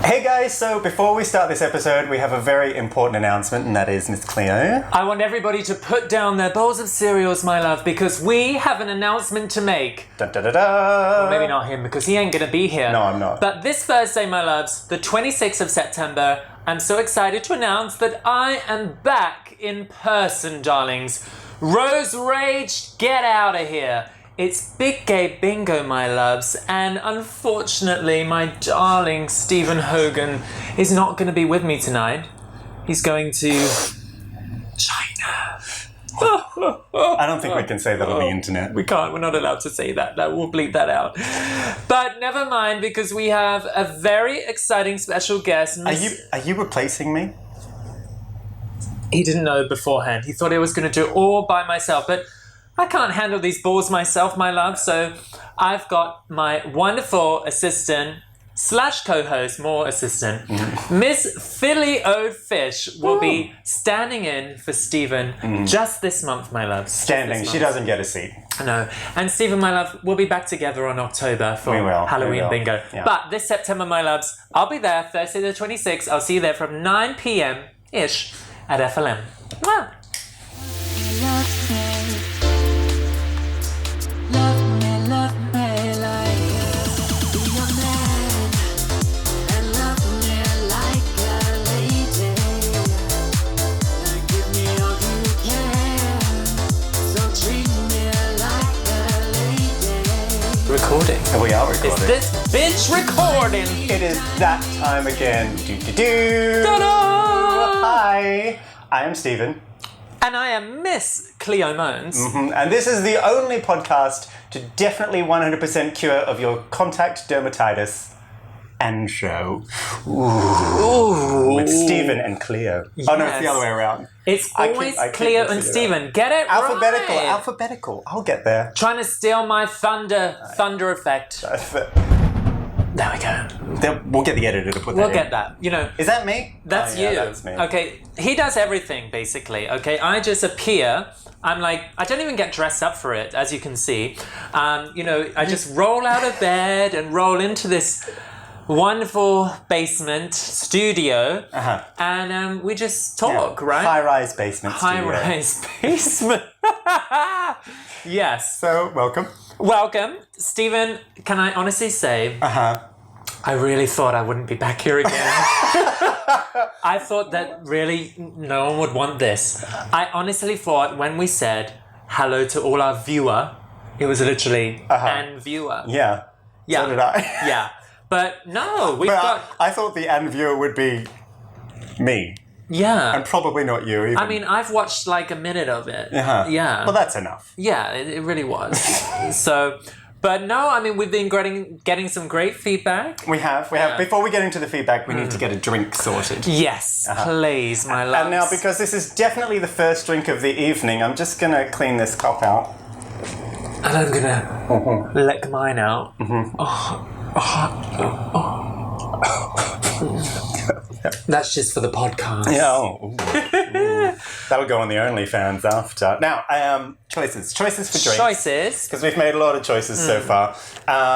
Hey guys, so before we start this episode, we have a very important announcement, and that is Miss Cleo. I want everybody to put down their bowls of cereals, my love, because we have an announcement to make. Da da da da. Well, maybe not him, because he ain't gonna be here. No, I'm not. But this Thursday, my loves, the 26th of September, I'm so excited to announce that I am back in person, darlings. Rose Rage, get out of here. It's Big Gay Bingo, my loves, and unfortunately, my darling Stephen Hogan is not going to be with me tonight. He's going to China. I don't think we can say that on the internet. We can't. We're not allowed to say that. We'll bleep that out. But never mind, because we have a very exciting special guest. Are you replacing me? He didn't know beforehand. He thought I was going to do it all by myself, but I can't handle these balls myself, my love, so I've got my wonderful assistant / co-host, more assistant, Miss Philly Ode Fish will be standing in for Stephen just this month, my love. Standing, she doesn't get a seat. No. And Stephen, my love, we'll be back together on October for Halloween bingo. Yeah. But this September, my loves, I'll be there Thursday the 26th. I'll see you there from 9 p.m.-ish at FLM. Mwah. Recording. Oh, we are recording. Is this bitch recording? It is that time again. Do-do-do. Ta-da! Hi, I am Stephen. And I am Miss Cleo Moans. And this is the only podcast to definitely 100% cure of your contact dermatitis and show. Ooh. With Stephen and Cleo. Yes. Oh no, it's the other way around. It's always Cleo and Stephen. Get it alphabetical, right. Alphabetical. I'll get there. Trying to steal my thunder effect. There we go. We'll get the editor to put that We'll in. get that. You know. Is that me? That's you. Yeah, that's me. Okay, he does everything basically. Okay, I just appear. I'm like, I don't even get dressed up for it, as you can see. You know, I just roll out of bed and roll into this wonderful basement studio, and we just talk, right? High-rise basement studio. High-rise basement. Yes. So, welcome. Welcome. Stephen, can I honestly say, I really thought I wouldn't be back here again. I thought that really no one would want this. I honestly thought when we said hello to all our viewer, it was literally and viewer. Yeah. So did I. Yeah. But no, I thought the and viewer would be me. Yeah. And probably not you either. I mean, I've watched like a minute of it. Yeah. Well, that's enough. Yeah, it really was. So, but no, I mean, we've been getting some great feedback. We have. Before we get into the feedback, we need to get a drink sorted. Yes, please, my love. And now, because this is definitely the first drink of the evening, I'm just going to clean this cup out. And I'm going to lick mine out. That's just for the podcast. Yeah. That'll go on the OnlyFans after. Now, choices for drinks. Choices. Because we've made a lot of choices so far.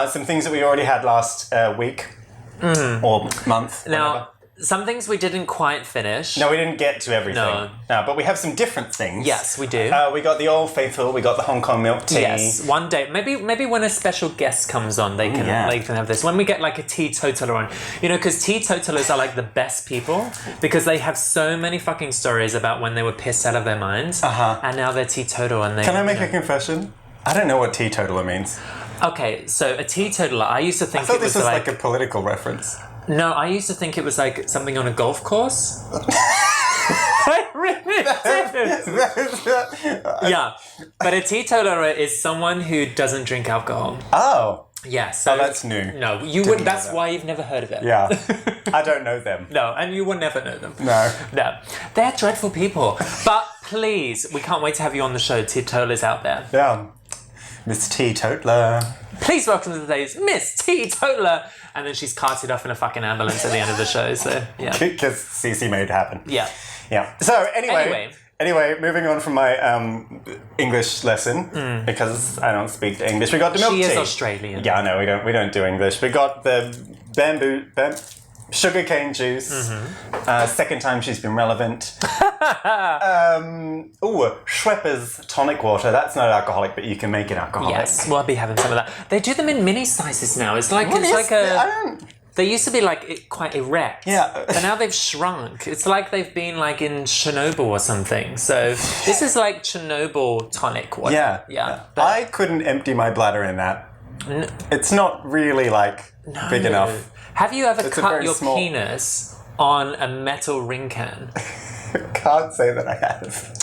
Some things that we already had last week or month. Now, whatever. some things we didn't quite finish. No, we didn't get to everything. No. But we have some different things. Yes, we do. We got the Old Faithful. We got the Hong Kong milk tea. Yes, one day. Maybe when a special guest comes on, they can have this. When we get like a teetotaler on, you know, because teetotalers are like the best people because they have so many fucking stories about when they were pissed out of their minds, and now they're teetotal and they. Can I make a confession? I don't know what teetotaler means. Okay, so a teetotaler. I used to think I thought it was this was like a political reference. No, I used to think it was like something on a golf course. I really did. Yeah, but a teetotaler is someone who doesn't drink alcohol. Oh. Yeah, so that's new. No, you would. That's why you've never heard of it. Yeah, I don't know them. No, and you will never know them. No, they're dreadful people. But please, we can't wait to have you on the show. Teetotalers out there. Yeah, Miss Teetotaler. Please welcome to today's Miss Teetotaler. And then she's carted off in a fucking ambulance at the end of the show. So yeah, because Cece made it happen. Yeah. So anyway, moving on from my English lesson because I don't speak English. We got the milk tea. She is Australian. Yeah, no, we don't do English. We got the bamboo sugarcane juice. Second time she's been relevant. Schweppes tonic water. That's not alcoholic, but you can make it alcoholic. Yes, we'll be having some of that. They do them in mini sizes now. It's like They used to be like quite erect. Yeah. But now they've shrunk. It's like they've been like in Chernobyl or something. So this is like Chernobyl tonic water. Yeah. I couldn't empty my bladder in that. It's not really like big enough. Have you ever cut your penis on a metal ring can? Can't say that I have.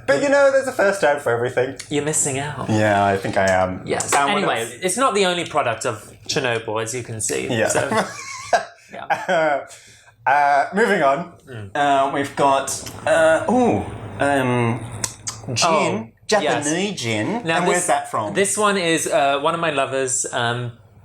But there's a first time for everything. You're missing out. Yeah, I think I am. Yes. Anyway, it's not the only product of Chernobyl, as you can see. Yeah. So, moving on. We've got gin. Japanese gin. Now, where's that from? This one is one of my lovers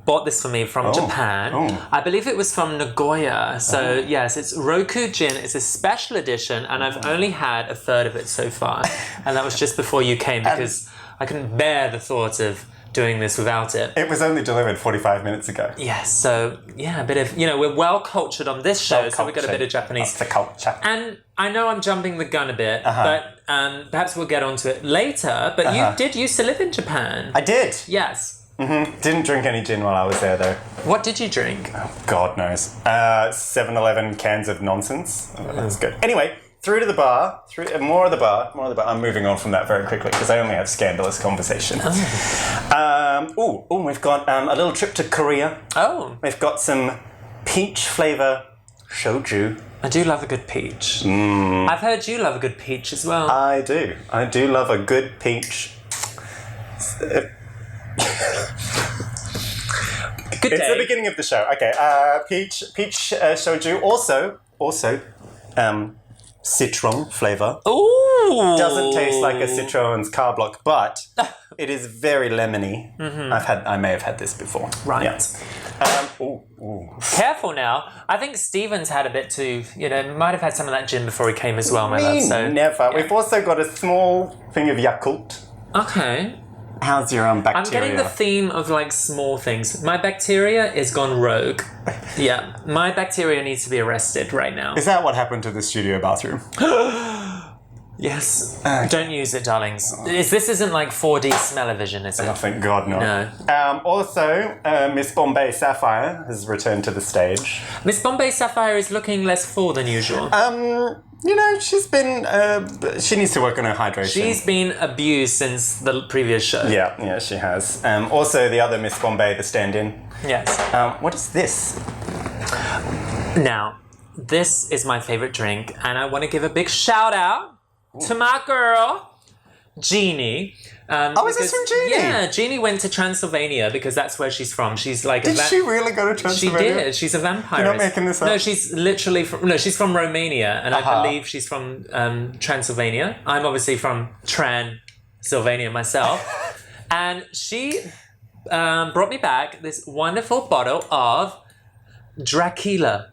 bought this for me from Japan. I believe it was from Nagoya. So yes, it's Roku gin. It's a special edition, and I've only had a third of it so far. And that was just before you came because I couldn't bear the thought of doing this without it. It was only delivered 45 minutes ago. Yes, so yeah, a bit of, we're well cultured on this show, so we've got a bit of Japanese. That's the culture. And I know I'm jumping the gun a bit, but perhaps we'll get onto it later. But you did used to live in Japan. I did. Yes. Didn't drink any gin while I was there, though. What did you drink? Oh, God knows. 7-Eleven cans of nonsense. Oh, that's good. Anyway, through to the bar. More of the bar. I'm moving on from that very quickly because I only have scandalous conversation. We've got a little trip to Korea. Oh. We've got some peach flavour shoju. I do love a good peach. I've heard you love a good peach as well. I do. I do love a good peach. Good day. It's the beginning of the show. Okay. Peach shoju. Also, citron flavour. Ooh. Doesn't taste like a Citroen's car block, but it is very lemony. I may have had this before. Right. Yeah. Careful now. I think Stephen's had a bit too, might have had some of that gin before he came as well, my love. So never. Yeah. We've also got a small thing of Yakult. Okay. How's your bacteria? I'm getting the theme of like small things. My bacteria is gone rogue. Yeah, my bacteria needs to be arrested right now. Is that what happened to the studio bathroom? Yes. Don't use it, darlings. This isn't like 4D smell-o-vision, is it? Oh, thank God, no. No. Also, Miss Bombay Sapphire has returned to the stage. Miss Bombay Sapphire is looking less full than usual. She's been... she needs to work on her hydration. She's been abused since the previous show. Yeah, she has. Also, the other Miss Bombay, the stand-in. Yes. What is this? Now, this is my favourite drink, and I want to give a big shout-out to my girl, Jeannie. Is this from Jeannie? Yeah, Jeannie went to Transylvania because that's where she's from. She's like Did she really go to Transylvania? She did. She's a vampire. You're not making this up? No, she's literally from... No, she's from Romania, and I believe she's from Transylvania. I'm obviously from Transylvania myself. And she brought me back this wonderful bottle of Draquila.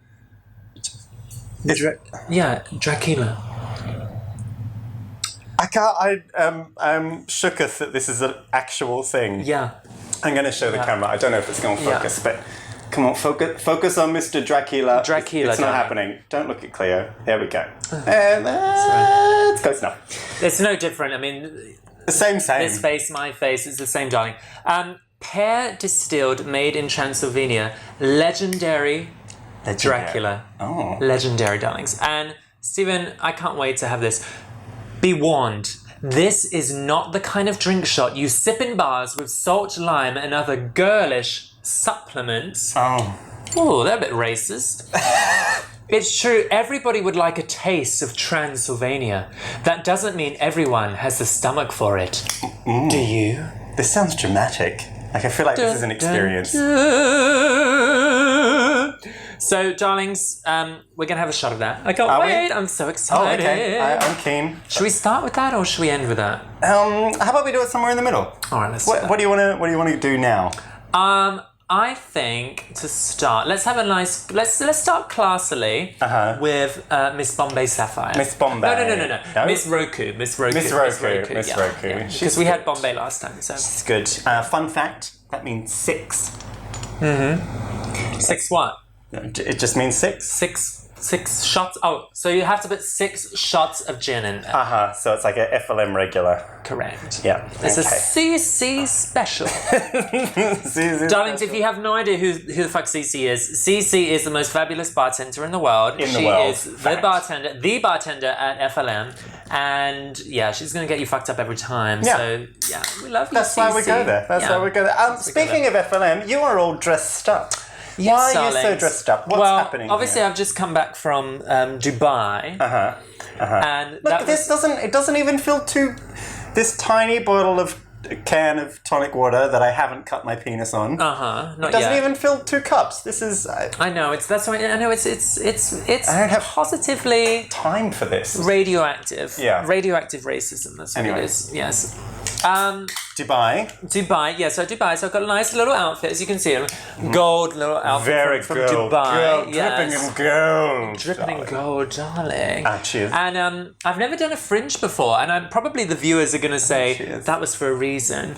Draquila. I can't. I'm shooketh that this is an actual thing. Yeah. I'm going to show the camera. I don't know if it's going to focus, but come on, focus on Mr. Draquila. Draquila. It's not happening. Don't look at Cleo. There we go. It's close enough. It's no different. I mean, the same. This face, my face, it's the same, darling. Pear distilled, made in Transylvania, legendary. Draquila. Oh. Legendary, darlings. And Stephen, I can't wait to have this. Be warned, this is not the kind of drink shot you sip in bars with salt, lime, and other girlish supplements. Oh, they're a bit racist. It's true, everybody would like a taste of Transylvania. That doesn't mean everyone has the stomach for it. Do you? This sounds dramatic. Like, I feel like this is an experience. So, darlings, we're going to have a shot of that. I can't wait. I'm so excited. Oh, okay. I'm keen. Should we start with that or should we end with that? How about we do it somewhere in the middle? All right, let's do that. What do you want to do now? I think to start, let's have a nice. Let's start classily with Miss Bombay Sapphire. Miss Bombay. No. Miss Roku. Miss Roku. Because we had Bombay last time, so it's good. Fun fact: that means 6. 6 what? It just means 6. Six shots. Oh, so you have to put 6 shots of gin in there. So it's like a FLM regular. Correct. Yeah. It's a CC special. Darlings, if you have no idea who the fuck CC is the most fabulous bartender in the world. She is the bartender at FLM. And yeah, she's going to get you fucked up every time. Yeah. So yeah, we love you, That's why we go there. Speaking of FLM, you are all dressed up. Yes, why are darlings. you so dressed up? What's happening obviously here? I've just come back from Dubai. And Look, it doesn't even fill this tiny can of tonic water that I haven't cut my penis on. Not It doesn't yet. even fill 2 cups. This is I know that's why I know it's I don't have positively time for this. radioactive. Yeah. Radioactive racism, that's what it is. Yes. Dubai. Yeah, so Dubai. So I've got a nice little outfit, as you can see. Gold little outfit Very from gold. Dubai. Dripping in gold. Dripping in gold, darling. Cheers. And I've never done a fringe before, and probably the viewers are going to say that was for a reason.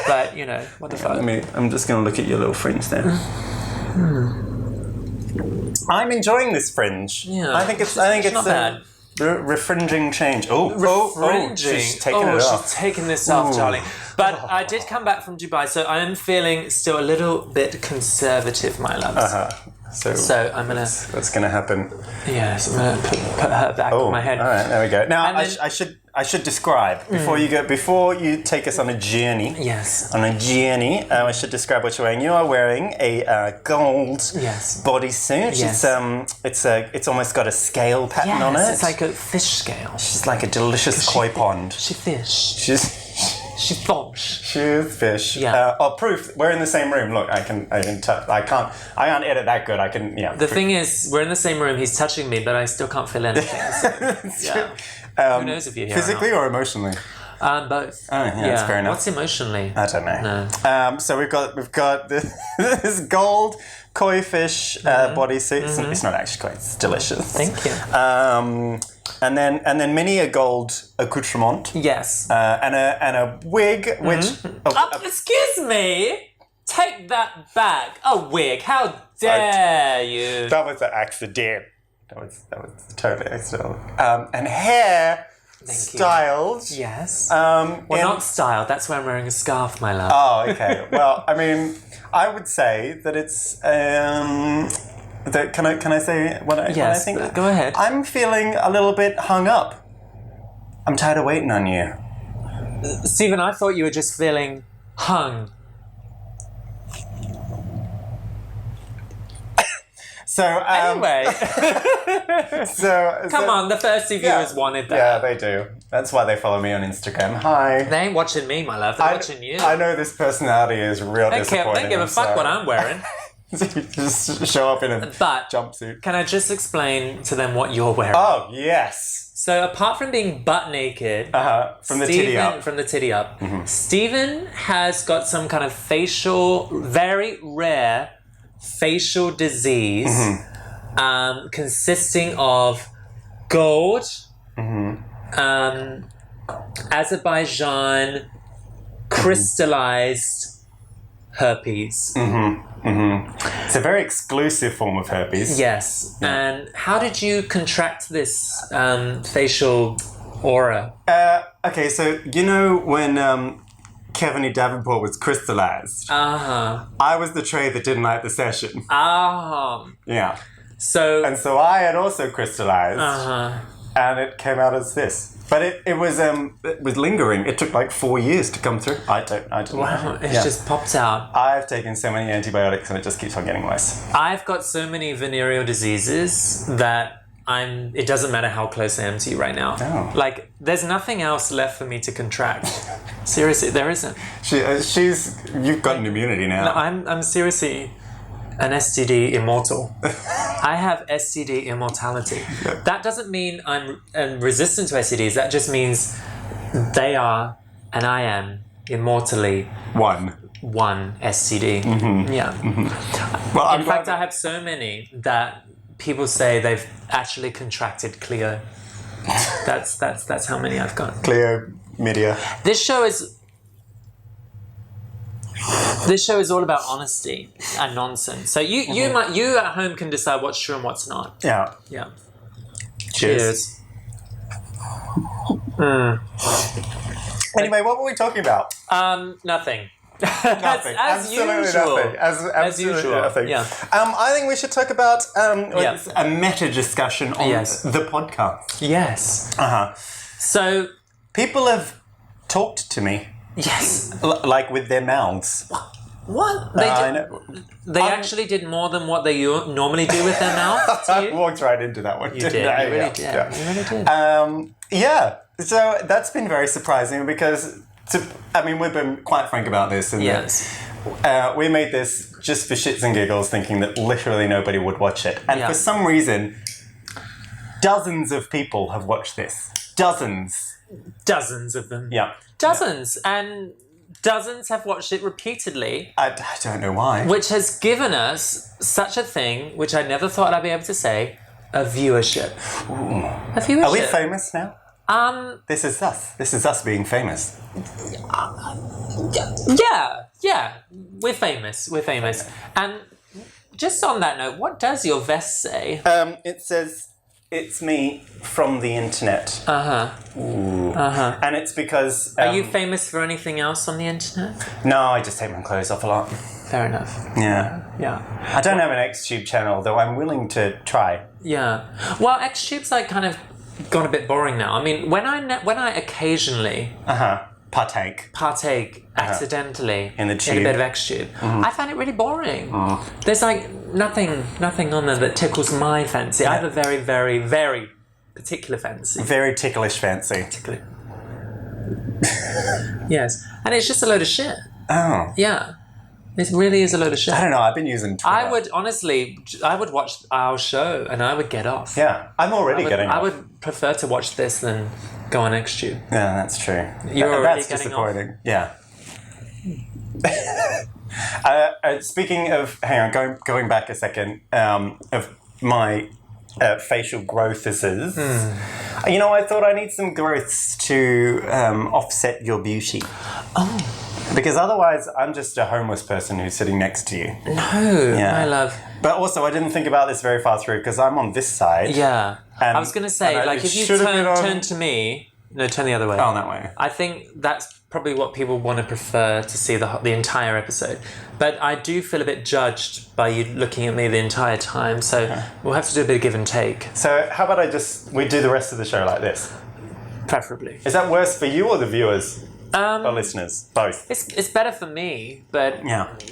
But, you know, what the fuck. I'm just going to look at your little fringe there. I'm enjoying this fringe. Yeah. I think it's not bad. Refringing change. She's taking it off. She's taking this off, darling. But I did come back from Dubai, so I am feeling still a little bit conservative, my loves. So I'm gonna. What's gonna happen? Yes, I'm gonna put her back on my head. All right, there we go. Now And then- I should describe before you take us on a journey. Yes. On a journey, I should describe what you're wearing. You are wearing a gold bodysuit. Yes. It's almost got a scale pattern on it. It's like a fish scale. She's like a delicious koi pond. She fish. She fish. She's fish. Yeah. Proof. We're in the same room. Look, I can't edit that good. I can. Yeah. The thing is, we're in the same room. He's touching me, but I still can't feel anything. So, yeah. Who knows if you're here physically or emotionally? Both. Oh, yeah, that's fair enough. What's emotionally? I don't know. No. So we've got this gold koi fish bodysuit. It's not actually koi. It's delicious. Thank you. And then many a gold accoutrement. Yes. And a wig, which. Excuse me. Take that back. A wig. How dare you? That was an accident. That was totally accidental. And hair styled. Yes. Not styled. That's why I'm wearing a scarf, my love. Oh, okay. Well, I mean, I would say that it's. Can I say what I think? Go ahead. I'm feeling a little bit hung up. I'm tired of waiting on you. Stephen, I thought you were just feeling hung. So anyway, come on, the thirsty viewers wanted that. Yeah, they do. That's why they follow me on Instagram. Hi. They ain't watching me, my love. They're watching you. I know this personality is real disappointing. They don't give a fuck what I'm wearing. Just show up in a jumpsuit. Can I just explain to them what you're wearing? Oh, yes. So apart from being butt naked, from the titty up, Stephen has got some kind of very rare facial disease consisting of gold, Azerbaijan crystallized herpes. It's a very exclusive form of herpes. Yes. Yeah. And how did you contract this facial aura? Okay, so you know when Kevin Davenport was crystallized. I was the tray that didn't like the session. Yeah. So I had also crystallized. And it came out as this. But it was lingering. It took like 4 years to come through. I don't know. Wow, it just popped out. I've taken so many antibiotics and it just keeps on getting worse. I've got so many venereal diseases that it doesn't matter how close I am to you right now. Oh. Like, there's nothing else left for me to contract. Seriously, there isn't. You've got an immunity now. No, I'm seriously an STD immortal. I have STD immortality. Yep. That doesn't mean I'm resistant to STDs. That just means they are, and I am, immortally one STD. Yeah. Well, in fact, I have so many that people say they've actually contracted Cleo. That's how many I've got. Cleo media. This show is This show is all about honesty and nonsense. So you at home can decide what's true and what's not. Yeah. Yeah. Cheers. Anyway, what were we talking about? Nothing. Nothing. As Absolutely usual. nothing. As usual. Nothing. Yeah. I think we should talk about a meta discussion on the podcast. Yes. So people have talked to me. Yes. Like with their mouths. What? They actually did more than what they normally do with their mouth to you? I walked right into that one. You did. You really did. Yeah. You really did. Yeah. So that's been very surprising because, we've been quite frank about this. And we made this just for shits and giggles, thinking that literally nobody would watch it. And for some reason, dozens of people have watched this. Dozens. Dozens of them. Yeah. Dozens. And dozens have watched it repeatedly. I don't know why. Which has given us such a thing, which I never thought I'd be able to say, a viewership. Ooh. A viewership. Are we famous now? This is us. This is us being famous. Yeah. We're famous. And just on that note, what does your vest say? It says, "It's me from the internet." Ooh. And it's because... Are you famous for anything else on the internet? No, I just take my clothes off a lot. Fair enough. Yeah. I don't have an XTube channel, though I'm willing to try. Yeah. Well, XTube's kind of gone a bit boring now. I mean, when I occasionally... Partake accidentally in a bit of XTube. I find it really boring. There's nothing on there that tickles my fancy. I have a very, very, very particular fancy. Very ticklish fancy. Yes. And it's just a load of shit. Oh. Yeah. It really is a load of shit. I don't know, I've been using Twitter. I would watch our show and I would get off. Yeah, I'm already getting off. I would prefer to watch this than go on XTube. Yeah, that's true. You're already that's getting off. disappointing. Yeah. Speaking of, hang on, going back a second, of my facial growthuses. I thought I need some growths to offset your beauty. Oh. Because otherwise, I'm just a homeless person who's sitting next to you. No, my love. But also, I didn't think about this very far through because I'm on this side. Yeah. I was going to say, if you turn to me... No, turn the other way. Oh, that way. I think that's probably what people want to prefer to see the entire episode. But I do feel a bit judged by you looking at me the entire time, so we'll have to do a bit of give and take. So how about we do the rest of the show like this? Preferably. Is that worse for you or the viewers? Or listeners? Both. It's better for me, but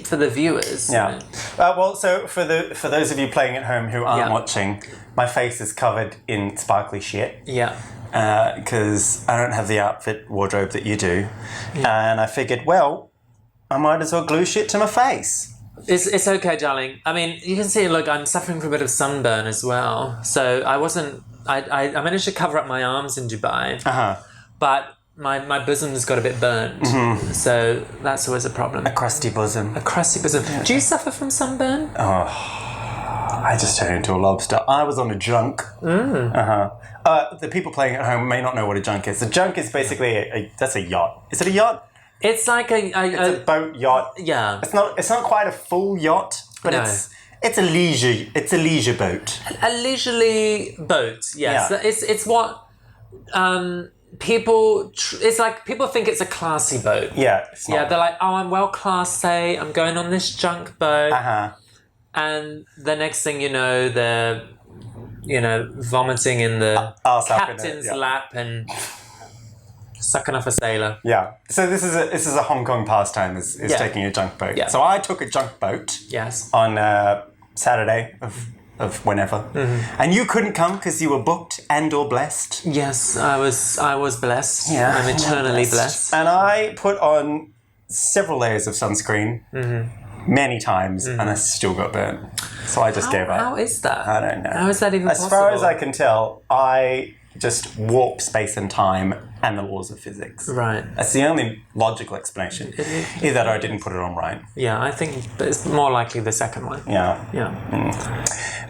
for the viewers. Yeah. Well, so for those of you playing at home who aren't watching, my face is covered in sparkly shit. Yeah. Because I don't have the outfit wardrobe that you do. Yeah. And I figured, well, I might as well glue shit to my face. It's okay, darling. I mean, you can see, look, I'm suffering from a bit of sunburn as well. So I managed to cover up my arms in Dubai. But my bosom's got a bit burnt. So that's always a problem. A crusty bosom. Yeah. Do you suffer from sunburn? Oh, I just turned into a lobster. I was on a junk. The people playing at home may not know what a junk is. A junk is basically that's a yacht. Is it a yacht? It's like it's a boat yacht. Yeah. It's not quite a full yacht, but it's a leisure boat. A leisurely boat. Yes. Yeah. It's what people. It's like people think it's a classy boat. Yeah. It's not. Yeah. They're like, oh, I'm well classy. I'm going on this junk boat. And the next thing you know, they're vomiting in the captain's lap and sucking off a sailor. Yeah. So this is a Hong Kong pastime is taking a junk boat. Yeah. So I took a junk boat. Yes. On Saturday of whenever, and you couldn't come because you were booked and/or blessed. Yes, I was blessed. Yeah, I'm eternally blessed. And I put on several layers of sunscreen. Many times, and I still got burnt. So I just gave up. How is that? I don't know. How is that even possible? As far as I can tell, I just warp space and time and the laws of physics. Right. That's the only logical explanation. Either that or I didn't put it on right. Yeah, I think it's more likely the second one. Yeah.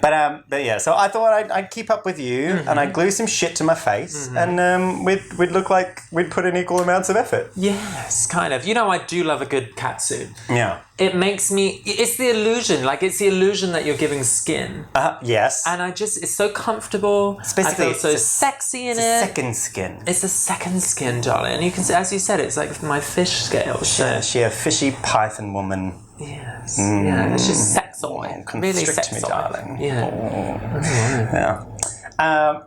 But yeah, so I thought I'd keep up with you and I'd glue some shit to my face and we'd look like we'd put in equal amounts of effort. Yes, kind of. You know, I do love a good catsuit. Yeah. It makes me... It's the illusion. Like, it's the illusion that you're giving skin. Yes. And it's so comfortable. It's basically, I feel so sexy in it. It's a second skin. It's a second skin, darling. And you can, as you said, it's like my fish scale. She a fishy python woman. Yes. Yeah, it's just sexoid. Really sexoid. Me, darling. Yeah.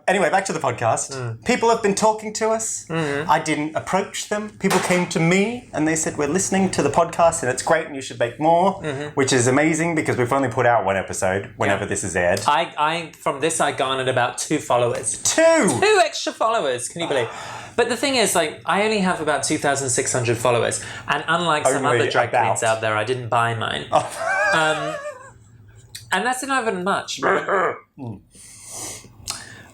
Anyway, back to the podcast. People have been talking to us. I didn't approach them. People came to me and they said, we're listening to the podcast and it's great and you should make more, which is amazing because we've only put out one episode whenever this is aired. From this, I garnered about 2 followers. 2 extra followers. Can you believe? But the thing is, like, I only have about 2,600 followers. And unlike some other drag queens out there, I didn't buy mine. And that's not even much.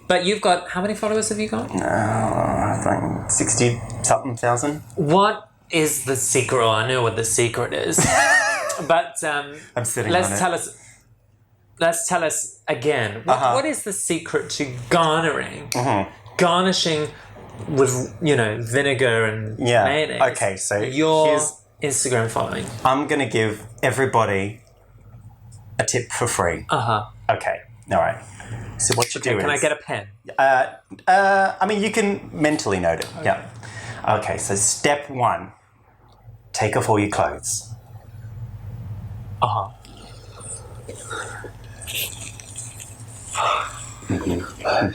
But you've got... How many followers have you got? I think 60-something thousand. What is the secret? I know what the secret is. But I'm sitting on it. Let's tell us again. What is the secret to garnishing with, vinegar and mayonnaise? Okay, so your Instagram following. I'm going to give everybody a tip for free. Okay, all right. So what you do is... Can I get a pen? I mean, you can mentally note it. Okay. Yeah. Okay, so step 1. Take off all your clothes.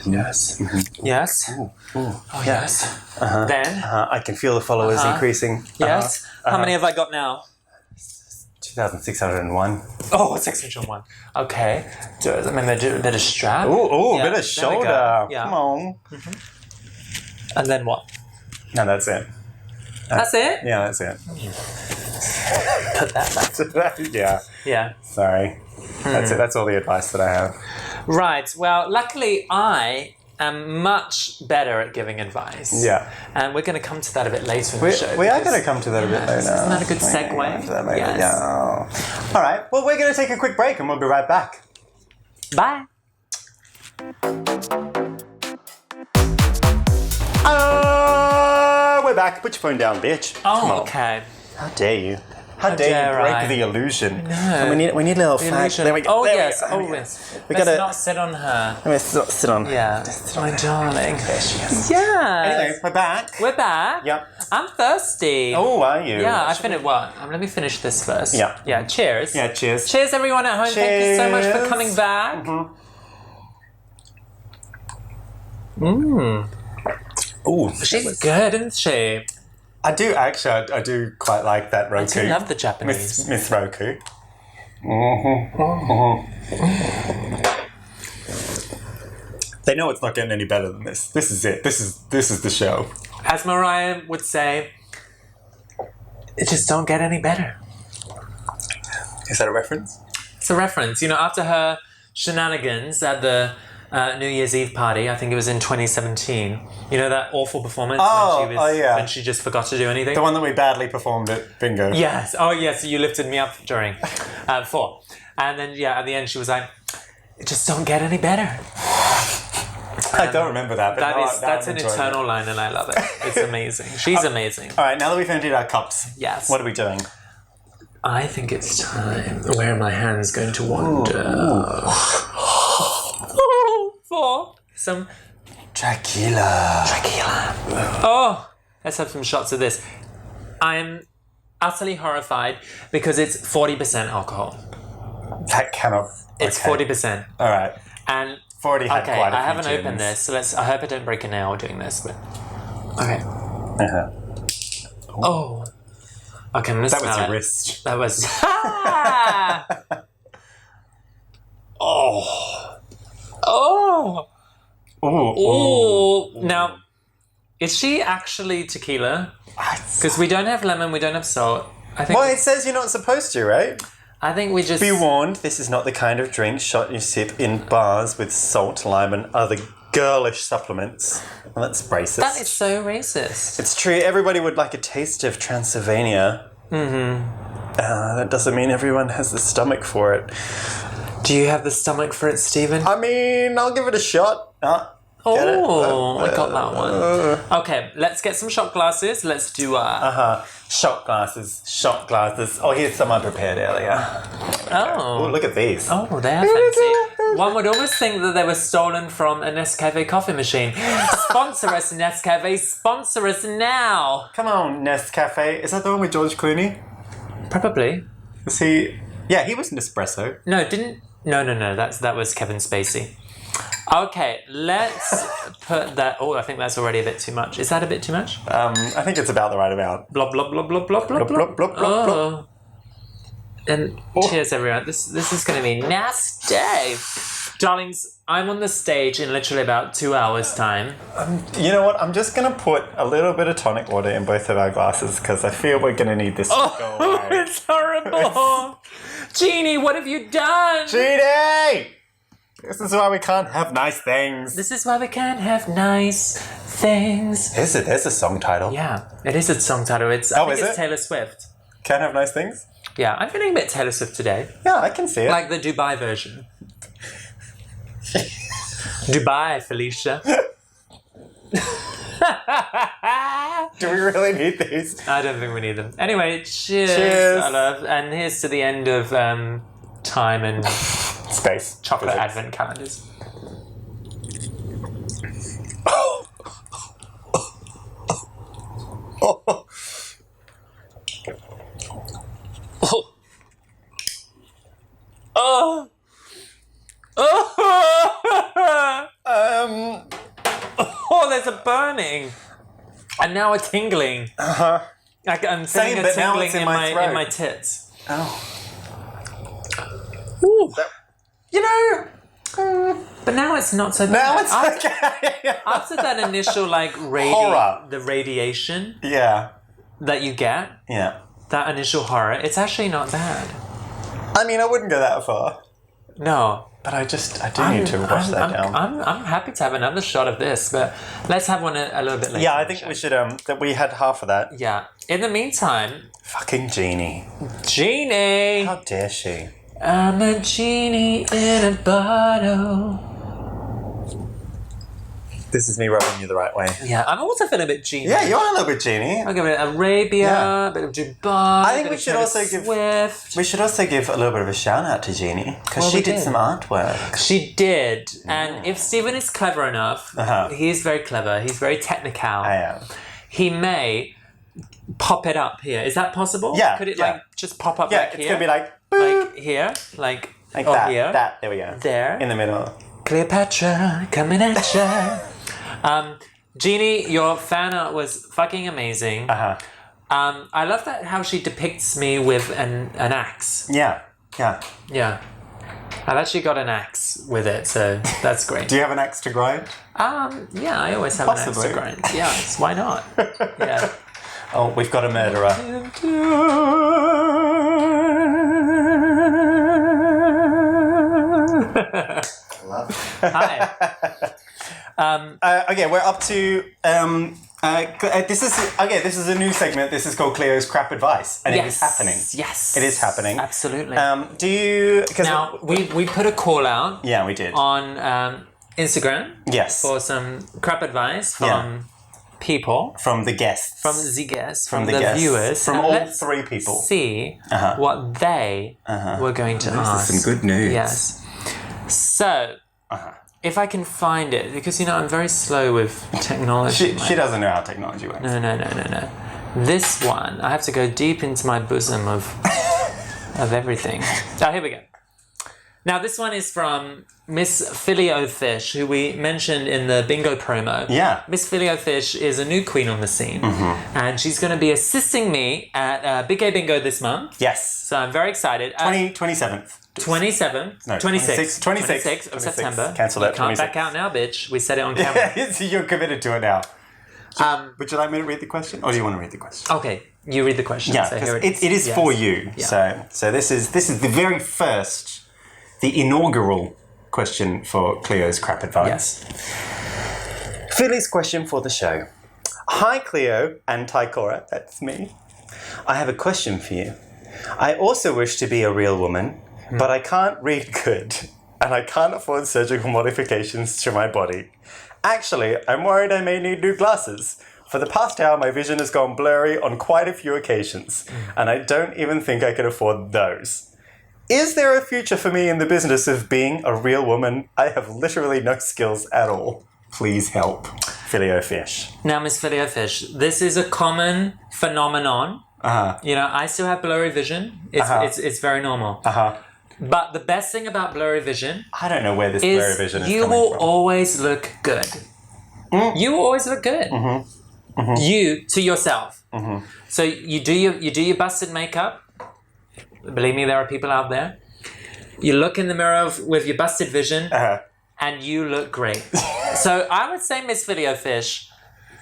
Yes. Yes. Oh, yes. Then? I can feel the followers increasing. Yes. How many have I got now? 2,601. Oh, 601. Okay. I mean, a bit of strap. Ooh, bit of shoulder. Yeah. Come on. And then what? No, that's it. That's it? Yeah, that's it. Put that back. Yeah. Sorry. That's it. That's all the advice that I have. Right. Well, luckily I am much better at giving advice. Yeah. And we're going to come to that a bit later in the show. We are going to come to that a bit later. Isn't that a good segue? Yes. Yeah. All right. Well, we're going to take a quick break and we'll be right back. Bye. We're back. Put your phone down, bitch. Oh, okay. How dare you? How dare you break the illusion? No. And we need a little fact. There we go. Yes. Let's not sit on her. Let's not sit on her. Yeah. My darling. There she is. Yeah. Anyway, we're back. We're back. Yep. I'm thirsty. Oh, are you? Yeah, I finished what? Let me finish this first. Yeah. Yeah, cheers. Yeah, cheers. Cheers, everyone at home. Cheers. Thank you so much for coming back. Ooh. She's good, isn't she? I do, actually. I do quite like that Roku. I do love the Japanese. Miss Roku. They know it's not getting any better than this. This is it. This is the show. As Mariah would say, it just don't get any better. Is that a reference? It's a reference. After her shenanigans at the New Year's Eve party, I think it was in 2017. That awful performance when she just forgot to do anything? The one that we badly performed at Bingo. Yes. Oh, yes. You lifted me up during 4. And then, at the end, she was like, it just don't get any better. I don't remember that. But that's an eternal line and I love it. It's amazing. She's amazing. All right, now that we've emptied our cups, yes. What are we doing? I think it's time. Where are my hands going to wander? For some Draquila. Oh, let's have some shots of this. I'm utterly horrified because it's 40% alcohol. That cannot... It's 40%. All right. And... 40 had quite a few I haven't gins. opened this, so I hope I don't break a nail doing this, but... Okay. Oh. Okay, I'm gonna smell it. That was your wrist. That was... Oh. Now, is she actually tequila? Because we don't have lemon, we don't have salt. Well, it says you're not supposed to, right? I think we just... Be warned, this is not the kind of drink shot you sip in bars with salt, lime, and other girlish supplements. Well, that's racist. That is so racist. It's true. Everybody would like a taste of Transylvania. That doesn't mean everyone has the stomach for it. Do you have the stomach for it, Stephen? I mean, I'll give it a shot. I got that one. Okay, let's get some shot glasses. Let's do shot glasses. Oh, here's some I prepared earlier. Oh, look at these. Oh, they are fancy. One would almost think that they were stolen from a Nescafe coffee machine. Sponsor us, Nescafe. Sponsor us now. Come on, Nescafe. Is that the one with George Clooney? Probably. Is he? Yeah, he was Nespresso. No, that was Kevin Spacey. Okay, let's put that... Oh, I think that's already a bit too much. Is that a bit too much? I think it's about the right amount. Blop, blop, blop, blop, blop, blop, blop, blop, blop. And cheers, everyone. This is going to be nasty. Darlings, I'm on the stage in literally about 2 hours' time. You know what? I'm just going to put a little bit of tonic water in both of our glasses because I feel we're going to need this to go away. It's horrible. Jeannie, what have you done? Jeannie! This is why we can't have nice things. This is why we can't have nice things. There's a song title. Yeah, it is a song title. I think it's Taylor Swift. Can't have nice things? Yeah, I'm feeling a bit Taylor Swift today. Yeah, I can see it. Like the Dubai version. Dubai, Felicia. Do we really need these? I don't think we need them. Anyway, cheers. I love. And here's to the end of time and space. Chocolate advent calendars. There's a burning, and now a tingling. I'm feeling a tingling in my tits. Oh. Ooh. You know. But now it's not so bad. Now it's okay. After that initial horror, the radiation. Yeah. That you get. Yeah. That initial horror. It's actually not bad. I mean, I wouldn't go that far. No. But I do need to wash that down. I'm happy to have another shot of this, but let's have one a little bit later. Yeah, I think we should, that we had half of that. Yeah. In the meantime... Fucking Jeannie. Jeannie! How dare she? I'm a genie in a bottle. This is me rubbing you the right way. Yeah, I'm also feeling a bit Genie. Yeah, you're a little bit Genie. I'll give it Arabia, a bit of Dubai. I think we should also give a little bit of a shout out to Jeannie because she did some artwork. She did, and if Stephen is clever enough, he is very clever. He's very technical. I am. He may pop it up here. Is that possible? Yeah. Could it just pop up? Yeah, like it's here? gonna be like here, like that. Here. That. There we go. There. In the middle. Cleopatra coming at ya. Jeannie, your fan art was fucking amazing. I love that how she depicts me with an axe. Yeah. Yeah. I've actually got an axe with it, so that's great. Do you have an axe to grind? Yeah, I always have an axe to grind. Yeah, why not? Yeah. Oh, we've got a murderer. Hi. Okay, we're up to this is a new segment. This is called Cleo's Crap Advice, and it is happening. Yes, it is happening. Absolutely. Do you? Now we put a call out. Yeah, we did on Instagram. Yes, for some crap advice from people, from the guests, from the viewers, from all three people. See what they were going to ask. This is some good news. Yes. So. If I can find it, because I'm very slow with technology. She doesn't know how technology works. No. This one, I have to go deep into my bosom of everything. Oh, here we go. Now, this one is from Miss Cleo Fish, who we mentioned in the bingo promo. Yeah. Miss Cleo Fish is a new queen on the scene, and she's going to be assisting me at Big Gay Bingo this month. Yes. So I'm very excited. 27th. 26th of September. Cancel that. You can't back out now, bitch. We said it on camera. So you're committed to it now. Would you like me to read the question, or do you want to read the question? Okay, you read the question. Yeah, so it is for you. Yeah. So this is the very first, the inaugural question for Cleo's Crap Advice. Yes. Philly's question for the show. Hi, Cleo and Tycora. That's me. I have a question for you. I also wish to be a real woman, but I can't read good, and I can't afford surgical modifications to my body. Actually, I'm worried I may need new glasses. For the past hour, my vision has gone blurry on quite a few occasions, and I don't even think I can afford those. Is there a future for me in the business of being a real woman? I have literally no skills at all. Please help. Filio Fish. Now, Miss Filio Fish, this is a common phenomenon. You know, I still have blurry vision. It's very normal. But the best thing about blurry vision... I don't know where this blurry vision is coming from. You will always look good. You will always look good. You, to yourself. So you do your busted makeup. Believe me, there are people out there. You look in the mirror with your busted vision, and you look great. So I would say, Miss Video Fish,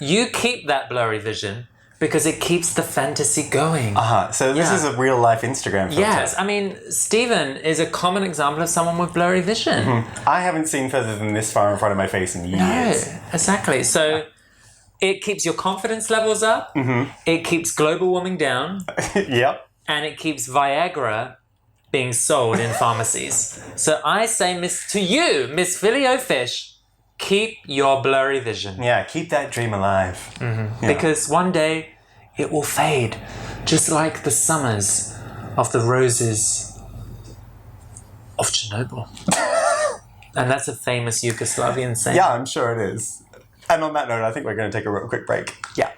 you keep that blurry vision because it keeps the fantasy going. So this is a real life Instagram filter. Yes, I mean, Stephen is a common example of someone with blurry vision. I haven't seen further than this far in front of my face in years. No, exactly. So it keeps your confidence levels up. It keeps global warming down. Yep. And it keeps Viagra being sold in pharmacies. So I say to you, Miss Filio Fish, keep your blurry vision. Yeah, keep that dream alive. Because one day it will fade, just like the summers of the roses of Chernobyl. And that's a famous Yugoslavian saying. Yeah, I'm sure it is. And on that note, I think we're going to take a real quick break. Yeah.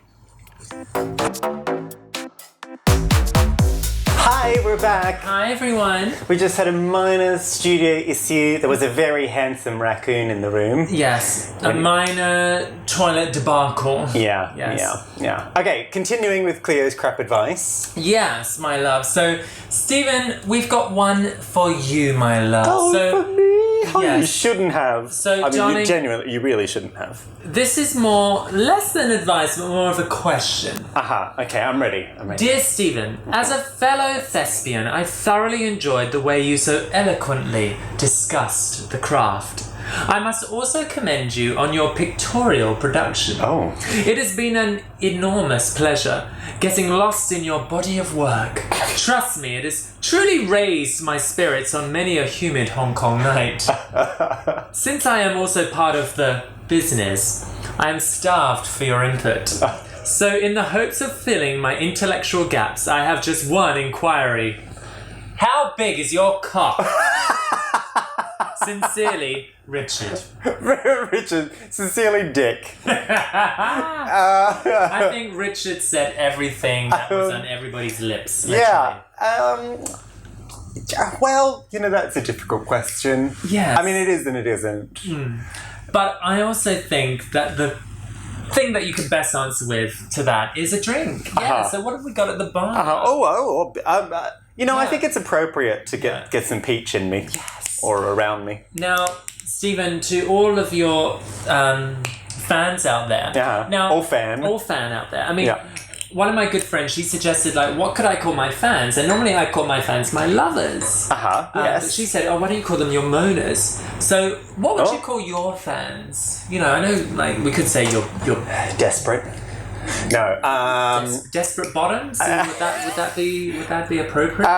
Hi, we're back. Hi, everyone. We just had a minor studio issue. There was a very handsome raccoon in the room. Yes, a minor toilet debacle. Yeah. Okay, continuing with Cleo's crap advice. Yes, my love. So, Stephen, we've got one for you, my love. Oh, for me? Oh, yes. You shouldn't have. So, I mean, darling, you really shouldn't have. This is less than advice, but more of a question. Okay, I'm ready. Dear Stephen, as a fellow thespian, I thoroughly enjoyed the way you so eloquently discussed the craft. I must also commend you on your pictorial production. Oh. It has been an enormous pleasure getting lost in your body of work. Trust me, it has truly raised my spirits on many a humid Hong Kong night. Since I am also part of the business, I am starved for your input. So in the hopes of filling my intellectual gaps, I have just one inquiry. How big is your cock? Sincerely, Richard. Richard, sincerely, Dick. I think Richard said everything that was on everybody's lips. Literally. Yeah. Well, that's a difficult question. Yes. I mean, it is and it isn't. But I also think that the thing that you can best answer with to that is a drink. Yeah. So what have we got at the bar? I think it's appropriate to get some peach in me. Yes. Or around me. Now, Stephen, to all of your fans out there. Yeah. Now, all fan out there. I mean, one of my good friends, she suggested, what could I call my fans? And normally I call my fans my lovers. Yes. But she said, why don't you call them your moaners? So what would you call your fans? I know, we could say you're desperate. No. Desperate bottoms? Would that be appropriate?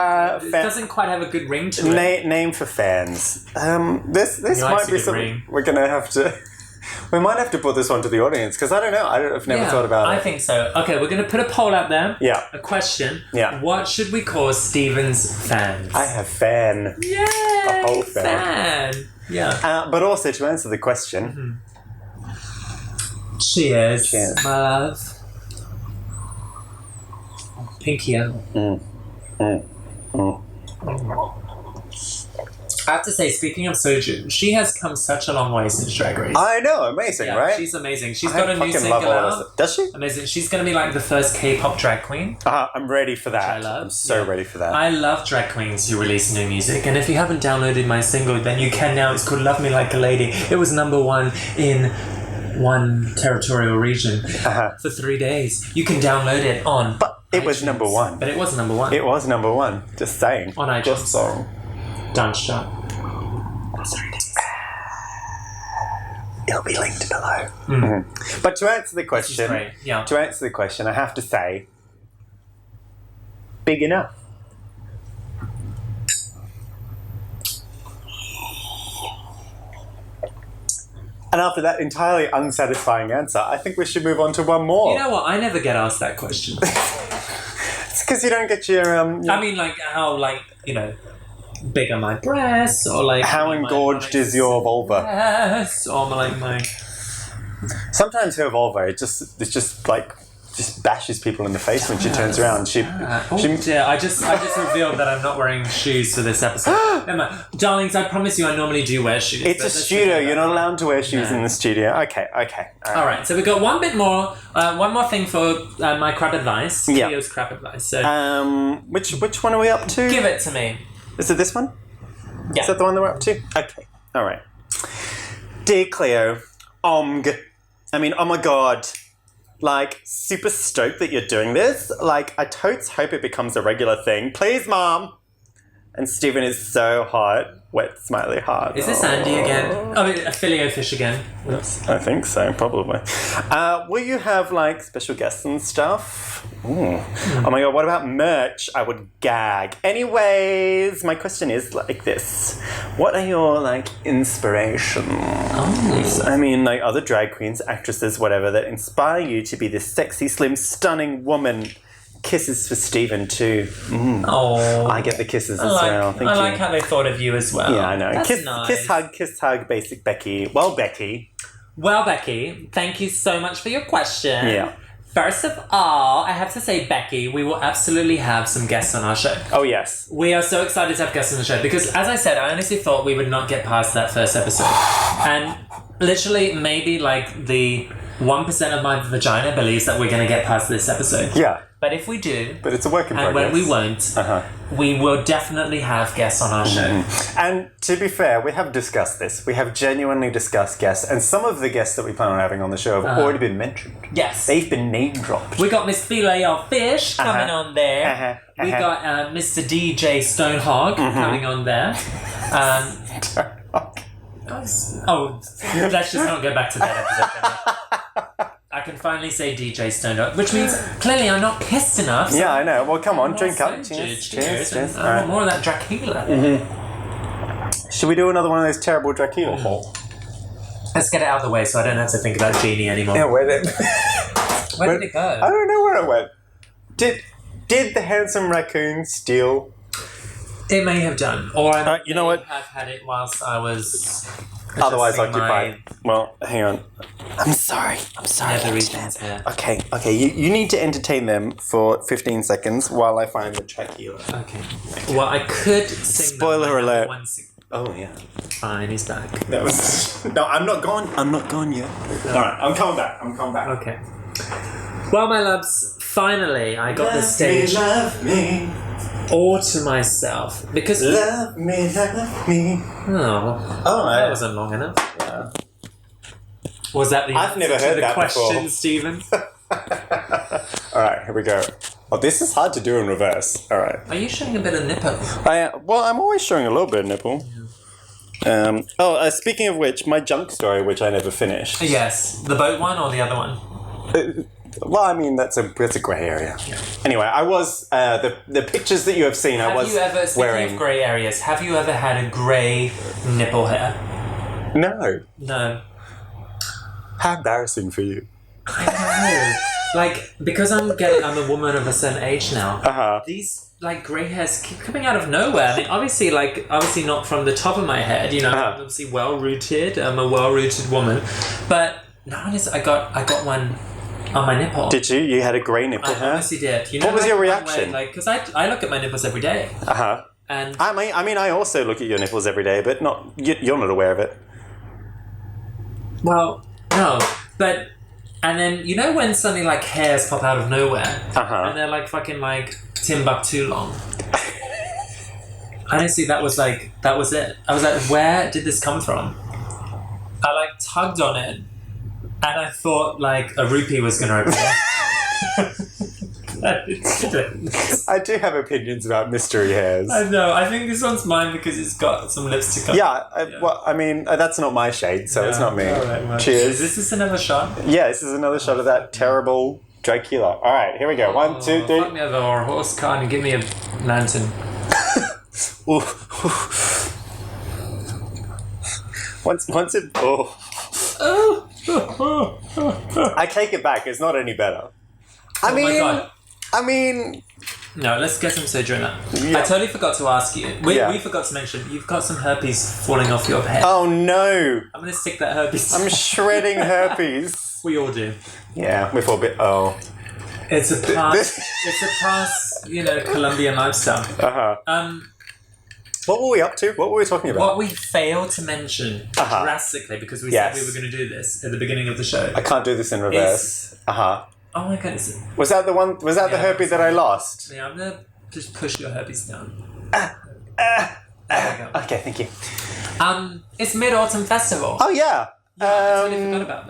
It doesn't quite have a good ring to it. Name for fans. This might be something we're gonna have to. We might have to put this one to the audience because I don't know. I've never thought about it. I think so. Okay, we're gonna put a poll out there. Yeah. A question. Yeah. What should we call Stephen's fans? I have fan. Yay! A whole fan. Yeah. But also to answer the question. Cheers, my love. Pinky out. I have to say, speaking of Soju, she has come such a long way since Drag Race. I know, amazing, right? She's amazing. She's got a new single out. Does she? Amazing. She's going to be like the first K-pop drag queen. I'm ready for that. Which I love. I'm so ready for that. I love drag queens who release new music, and if you haven't downloaded my single, then you can now. It's called Love Me Like a Lady. It was #1 in one territorial region for 3 days. You can download it on It was #1. But it was #1. It was #1. Just saying. On iTunes. Just saying. Dance shop. Sorry. It'll be linked below. Mm-hmm. But to answer the question, I have to say, big enough. And after that entirely unsatisfying answer, I think we should move on to one more. You know what? I never get asked that question. It's because you don't get your... I mean, like, how, like, you know, big are my breasts, or like... How engorged is your vulva? Yes, or like my... Sometimes her vulva, it's just like... just bashes people in the face when she turns around. Dear, I just revealed that I'm not wearing shoes for this episode. Emma, darlings, I promise you I normally do wear shoes. It's a studio. You're not allowed to wear shoes in the studio. Okay. All right. So we got one more thing for my crap advice. Cleo's crap advice. So, which one are we up to? Give it to me. Is it this one? Yeah. Is that the one that we're up to? Okay. All right. Dear Cleo, I mean, oh my God. Like, super stoked that you're doing this. Like, I totes hope it becomes a regular thing. Please, Mom! And Stephen is so hot. Wet smiley heart. Is this Andy again? Oh, a Filio fish again. Oops. I think so, probably. Will you have, like, special guests and stuff? Ooh. Oh my God, what about merch? I would gag. Anyways, my question is like this. What are your, like, inspirations? I mean, like, other drag queens, actresses, whatever, that inspire you to be this sexy, slim, stunning woman. Kisses for Stephen too. Oh, I get the kisses as well. Thank you. I like how they thought of you as well. Yeah, I know. That's nice. Kiss hug, basic Becky. Well, Becky, thank you so much for your question. Yeah. First of all, I have to say, Becky, we will absolutely have some guests on our show. Oh, yes. We are so excited to have guests on the show because, as I said, I honestly thought we would not get past that first episode. And literally, maybe like the 1% of my vagina believes that we're going to get past this episode. Yeah. But if we do... But it's a work in progress. And when we won't, we will definitely have guests on our show. And to be fair, we have discussed this. We have genuinely discussed guests. And some of the guests that we plan on having on the show have already been mentioned. Yes. They've been name-dropped. We got Miss Filet Fish coming on there. We got Mr. DJ Stonehog coming on there. Let's just not go back to that episode. I can finally say DJ Stonehog, which means clearly I'm not pissed enough. So I know. Well, come on, drink up. Cheers. I want more of that Draquila. Should we do another one of those terrible Draquila haul? Let's get it out of the way so I don't have to think about Genie anymore. Yeah, where did it go? I don't know where it went. Did the handsome raccoon steal? It may have done. Or I you know what? have had it whilst I was... Otherwise occupied. Well, hang on. I'm sorry. Okay. You need to entertain them for 15 seconds while I find the Draquila. Okay. Well, I could sing... Spoiler alert. Oh, yeah. Fine, he's back. That was... No, I'm not gone yet. Alright, I'm coming back. Okay. Well, my loves, finally I got the stage... Love me. All to myself. Because... Love me. Oh, that wasn't long enough. Yeah. Was that the I've never heard that question, before. Stephen? Alright, here we go. Oh, this is hard to do in reverse. Alright. Are you showing a bit of nipple? Well, I'm always showing a little bit of nipple. Yeah. Speaking of which, my junk story, which I never finished. Yes. The boat one or the other one? Well, I mean, that's a grey area. Yeah. Anyway, I was... the pictures that you have seen, I was wearing... Speaking of grey areas, have you ever had a grey nipple hair? No. How embarrassing for you. I know. Like, because I'm a woman of a certain age now. These like grey hairs keep coming out of nowhere. I mean, obviously not from the top of my head. You know, I'm obviously well rooted. I'm a well rooted woman, but nowadays I got one on my nipple. Did you? You had a grey nipple hair? I honestly did. You know, what was your reaction? Because I look at my nipples every day. And I mean, I also look at your nipples every day, but you're not aware of it. Well, no, but. And then, you know when suddenly, like, hairs pop out of nowhere? And they're, like, fucking, like, Timbuktu long. Honestly, that was it. I was like, where did this come from? I, like, tugged on it, and I thought, like, a rupee was going to appear. I do have opinions about mystery hairs. I know. I think this one's mine because it's got some lipstick on it. Well, I mean, that's not my shade, so it's not me. All right, well, cheers. Is this another shot? Yeah, this is another shot of that terrible Draquila. All right, here we go. 1, 2, 3. Fuck me over or a horse car and give me a lantern. Once it... I take it back. It's not any better. My God. I mean... No, let's get some Sojourner. Yeah. I totally forgot to ask you. We forgot to mention, you've got some herpes falling off your head. Oh, no. I'm going to stick that herpes. I'm shredding herpes. We all do. Yeah, we've all been... Oh. It's a past, Colombian lifestyle. Uh-huh. What were we up to? What were we talking about? What we failed to mention drastically, because we said we were going to do this at the beginning of the show. I can't do this in reverse. Oh my goodness. Was that the one? Was that the herpes that I lost? Yeah, I'm going to just push your herpes down. Okay, thank you. It's Mid-Autumn Festival. Oh, yeah. I totally forgot about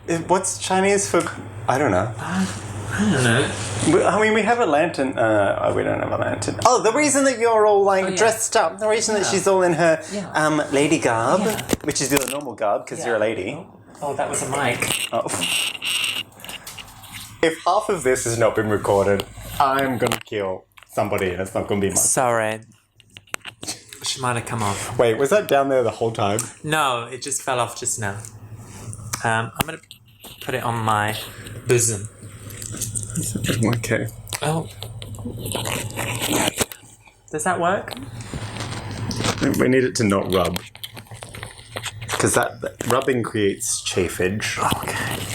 that. What's Chinese for... I don't know. I don't know. I mean, we have a lantern. We don't have a lantern. Oh, the reason that you're all dressed up. The reason that she's all in her lady garb, which is your normal garb because you're a lady. Oh, that was a mic. Oh. If half of this has not been recorded, I'm gonna kill somebody, and it's not gonna be mine. Sorry. She might have come off. Wait, was that down there the whole time? No, it just fell off just now. I'm gonna put it on my bosom. Okay. Oh. Does that work? We need it to not rub. Because that rubbing creates chafage.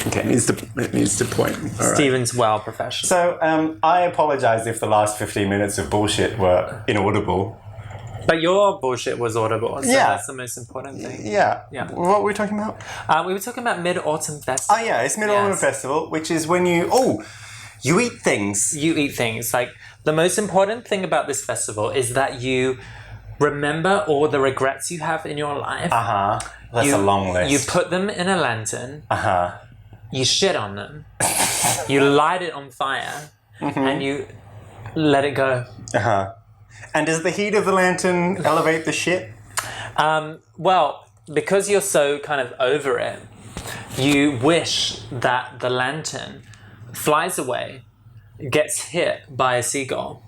Okay, it needs to point. All Stephen's well professional. So, I apologise if the last 15 minutes of bullshit were inaudible. But your bullshit was audible, so that's the most important thing. Yeah. What were we talking about? We were talking about Mid-Autumn Festival. Oh, yeah, it's Mid-Autumn Festival, which is when you... You eat things. You eat things. Like, the most important thing about this festival is that you remember all the regrets you have in your life. That's a long list. You put them in a lantern. You shit on them. You light it on fire. And you let it go. And does the heat of the lantern elevate the shit? Well, because you're so kind of over it, you wish that the lantern flies away, gets hit by a seagull,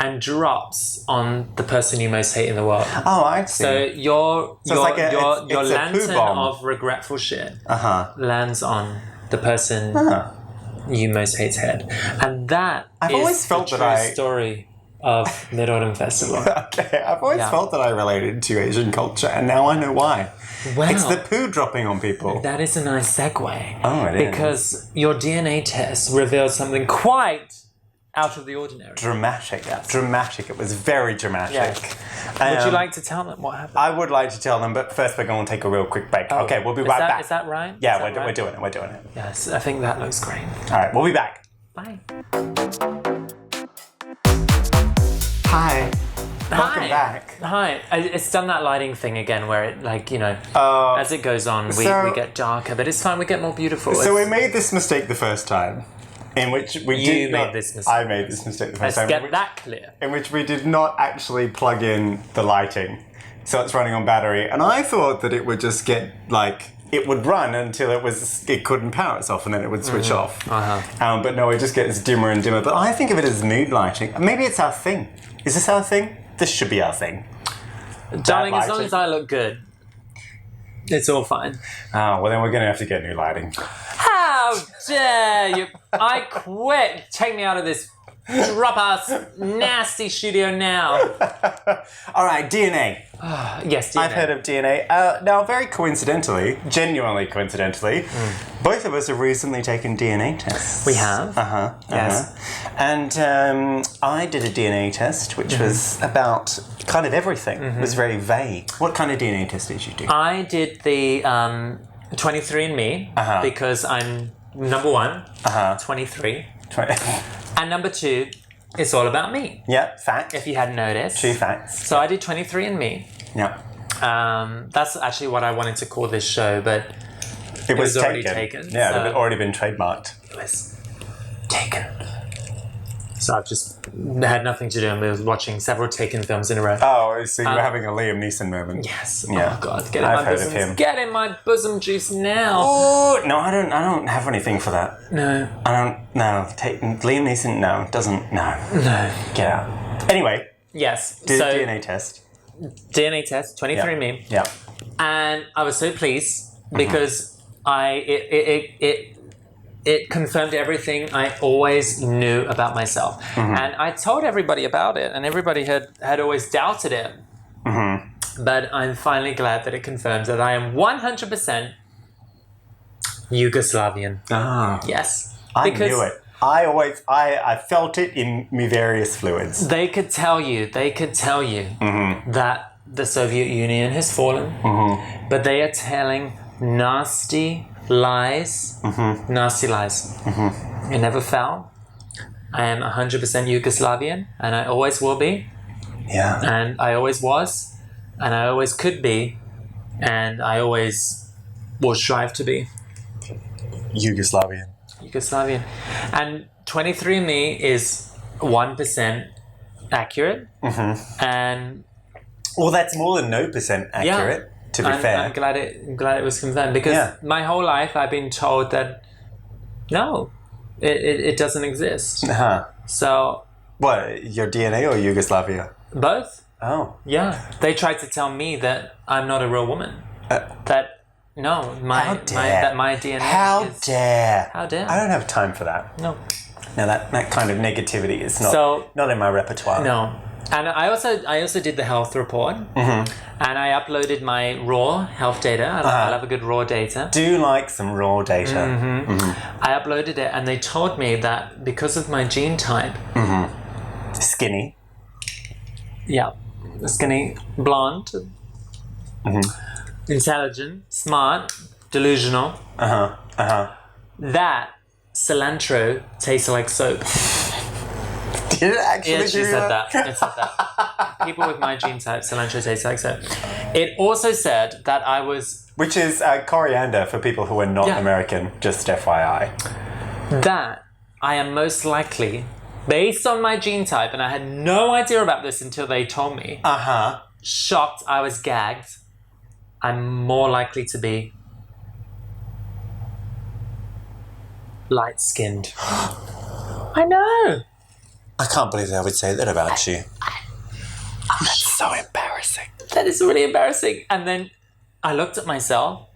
and drops on the person you most hate in the world. Oh, I see. So your lantern bomb of regretful shit lands on the person you most hate's head, and that is the true story of Mid-Autumn Festival. Okay, I've always felt that I related to Asian culture, and now I know why. Well, it's the poo dropping on people. That is a nice segue. Oh, it is. Because your DNA test revealed something quite out of the ordinary. Dramatic. Dramatic. It was very dramatic. Would you like to tell them what happened? I would like to tell them, but first we're going to take a real quick break. Okay, we'll be right back. Is that right? Yeah, we're doing it. Yes, I think that looks great. All right, we'll be back. Bye. Hi. Welcome back. Hi. It's done that lighting thing again where it, as it goes on, we get darker, but it's fine, we get more beautiful. So we made this mistake the first time, in which we You made this mistake. I made this mistake the first time. Let's get that clear. In which we did not actually plug in the lighting. So it's running on battery. And I thought that it would just get, it would run until it couldn't power itself, and then it would switch off. But no, it just gets dimmer and dimmer. But I think of it as mood lighting. Maybe it's our thing. Is this our thing? This should be our thing. Darling, as long as I look good, it's all fine. Oh, well then we're going to have to get new lighting. How dare you! I quit! Take me out of this drop-ass nasty studio now. All right, DNA. Yes, DNA. I've heard of DNA. Now, very coincidentally, genuinely coincidentally, both of us have recently taken DNA tests. We have? Yes. And I did a DNA test, which was about kind of everything. It was very vague. What kind of DNA test did you do? I did the 23andMe because I'm number one, 23. And number two, it's all about me. Yeah, fact. If you hadn't noticed. True facts. So I did 23andMe. Yeah. That's actually what I wanted to call this show, but it was already taken. Yeah, it had already been trademarked. It was taken. So I've just had nothing to do, and we were watching several Taken films in a row. Oh, so you were having a Liam Neeson moment. Yes. Yeah. Oh God, get in my bosom juice now. Oh no, I don't have anything for that. No. I don't. No, Liam Neeson. No, doesn't. No. Get out. Anyway. Yes. So DNA test. DNA test. 23andMe. Yeah. And I was so pleased because it confirmed everything I always knew about myself. And I told everybody about it, and everybody had always doubted it. But I'm finally glad that it confirms that I am 100% Yugoslavian. Ah. Yes. I knew it. I felt it in my various fluids. They could tell you that the Soviet Union has fallen, but they are telling nasty lies. Nasty lies. It never fell. I am 100% Yugoslavian, and I always will be. Yeah. And I always was, and I always could be, and I always will strive to be. Yugoslavian. And 23andMe is 1% accurate. And well, that's more than 0% accurate. To be fair, I'm glad it was confirmed, because my whole life I've been told that no, it doesn't exist. So what, your DNA or Yugoslavia? Both. Oh, yeah. They tried to tell me that I'm not a real woman. That my DNA. How dare! How dare! I don't have time for that. No, that kind of negativity is not in my repertoire. No. And I also did the health report, and I uploaded my raw health data. I love a good raw data. Do like some raw data. I uploaded it, and they told me that because of my gene type, skinny, skinny, blonde, intelligent, smart, delusional, that cilantro tastes like soap. Did it actually? Yeah, she said that. It said that. People with my gene type, cilantro tastes like soap. It also said that I was... Which is coriander for people who are not American, just FYI. That I am most likely, based on my gene type, and I had no idea about this until they told me. Shocked, I was gagged. I'm more likely to be light-skinned. I know. I can't believe they would say that about you. That's so embarrassing. That is really embarrassing. And then I looked at myself,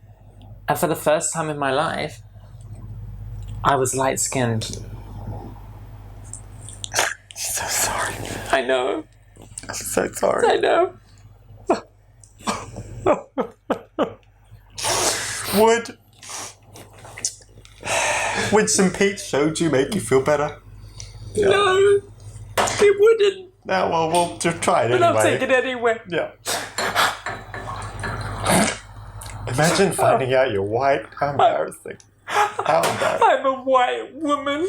and for the first time in my life, I was light-skinned. So sorry. I know. I'm so sorry. I know. Would some peach soju make you feel better? No, it wouldn't. No, well, we'll just try it anyway. But I'll take it anyway. Yeah. Imagine finding out you're white. How embarrassing. How embarrassing. I'm a white woman.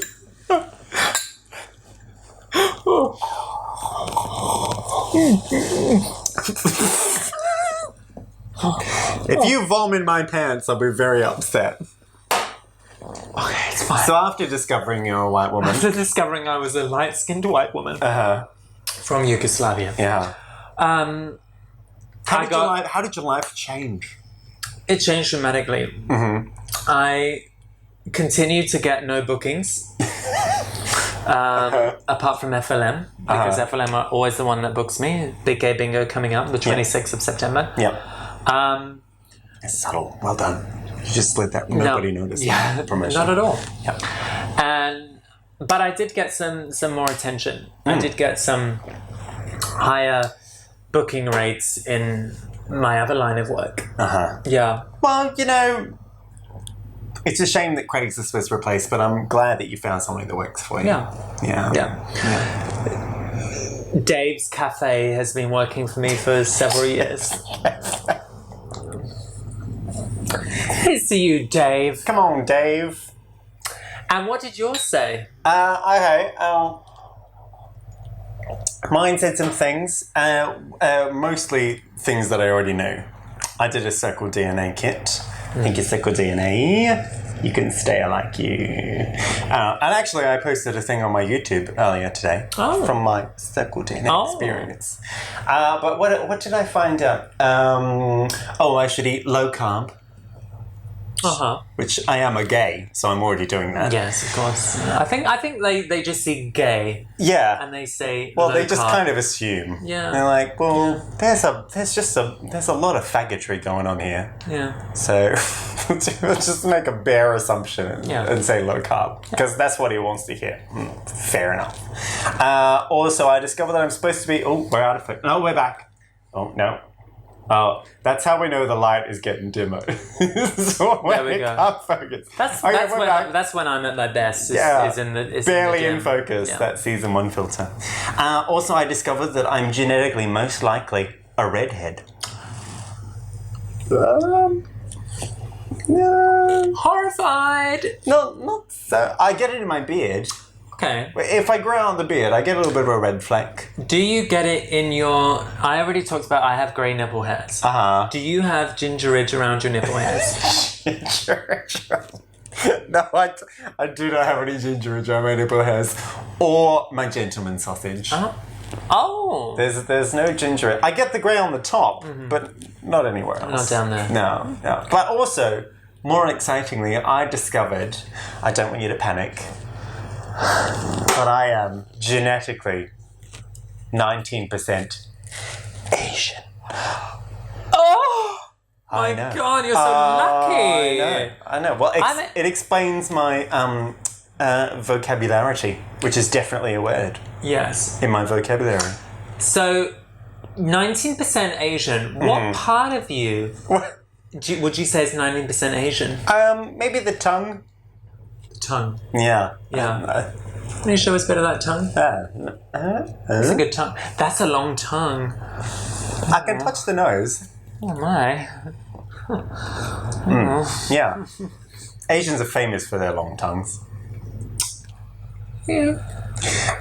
If you vomit in my pants, I'll be very upset. Okay, it's fine. So after discovering you're a white woman... After discovering I was a light-skinned white woman. From Yugoslavia. Yeah. How did your life change? It changed dramatically. I continued to get no bookings. Apart from FLM. Because FLM are always the one that books me. Big Gay Bingo coming up, the 26th of September. It's subtle. Well done. You just let that nobody notice. Yeah, promotion. not at all. But I did get some more attention. I did get some higher booking rates in my other line of work. Yeah. Well, it's a shame that Craigslist was replaced, but I'm glad that you found something that works for you. Yeah. Dave's Cafe has been working for me for several years. It's you, Dave. Come on, Dave. And what did yours say? Okay. Mine said some things, mostly things that I already knew. I did a Circle DNA kit. Thank you, Circle DNA. You can stay like you. And actually, I posted a thing on my YouTube earlier today from my circle DNA experience. But what did I find out? I should eat low carb. Which I am a gay, so I'm already doing that. Yes, of course. I think they just see gay. Yeah. And they say well, they just kind of assume. Yeah. They're like, well, there's a lot of faggotry going on here. Yeah. So just make a bare assumption and say low carb because that's what he wants to hear. Fair enough. Also, I discovered that I'm supposed to be. Oh, we're out of focus. No, we're back. Oh no. Oh, that's how we know the light is getting dimmer. So there we go. Can't focus. That's when I'm at my best. Is barely in focus. That season 1 filter. Also, I discovered that I'm genetically most likely a redhead. Horrified. No, not so. I get it in my beard. Okay. If I grow out the beard, I get a little bit of a red fleck. Do you get it in your... I already talked about I have grey nipple hairs. Do you have gingerage around your nipple hairs? No, I do not have any gingerage around my nipple hairs. Or my gentleman sausage. Oh. There's no ginger. I get the grey on the top, but not anywhere else. Not down there. No. But also, more excitingly, I discovered... I don't want you to panic... But I am genetically 19% Asian. Oh my God, you're so lucky. I know. Well, it explains my vocabulary, which is definitely a word. Yes. In my vocabulary. So, 19% Asian. What part of you would you say is 19% Asian? Maybe the tongue. Tongue. Yeah. Can you show us a bit of that tongue? That's a good tongue. That's a long tongue. I can touch the nose. Oh my. Yeah. Asians are famous for their long tongues. Yeah.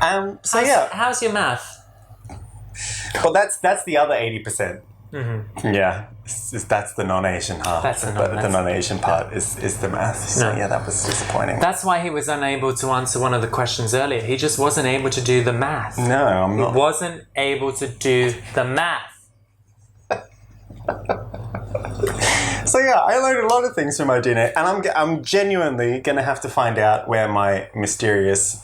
How's your math? Well, that's the other 80%. Yeah, that's the non-Asian half. But the non-Asian part is the math. So that was disappointing. That's why he was unable to answer one of the questions earlier. He just wasn't able to do the math. No, I'm not. He wasn't able to do the math. So I learned a lot of things from my DNA, and I'm genuinely going to have to find out where my mysterious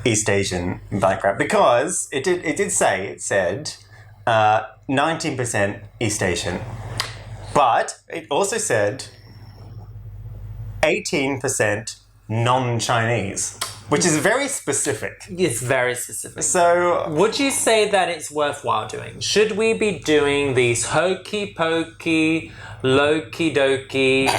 East Asian background, because it said 19% East Asian, but it also said 18% non-Chinese, which is very specific. It's very specific. So, would you say that it's worthwhile doing? Should we be doing these hokey pokey, loki doki,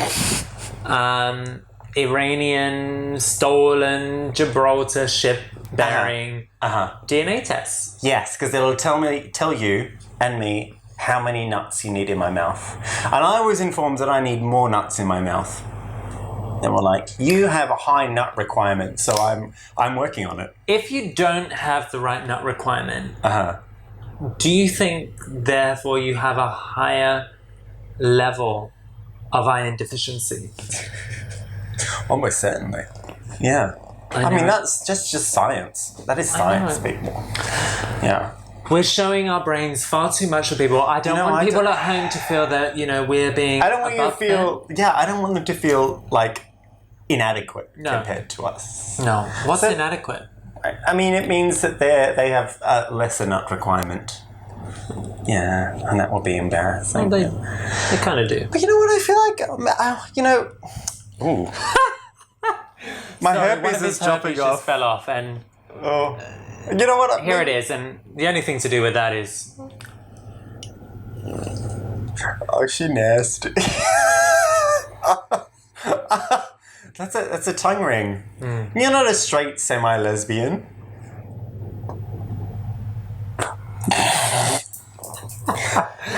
Iranian stolen Gibraltar ship bearing DNA tests? Yes, because it'll tell you and me how many nuts you need in my mouth. And I was informed that I need more nuts in my mouth. And we're like, you have a high nut requirement, so I'm working on it. If you don't have the right nut requirement, do you think therefore you have a higher level of iron deficiency? Almost certainly. Yeah. I mean, that's just science. That is science, people. Yeah. We're showing our brains far too much to people. I don't want people at home to feel that, we're being I don't want you to feel... them. Yeah, I don't want them to feel, inadequate compared to us. No. What's inadequate? I mean, it means that they have a lesser nut requirement. Yeah, and that will be embarrassing. Well, they kind of do. But you know what I feel like? Ooh. My herpes is chopping off. Just fell off and... Oh. You know what? Here it is, and the only thing to do with that is... Oh, she nasty. That's a tongue ring. You're not a straight semi-lesbian.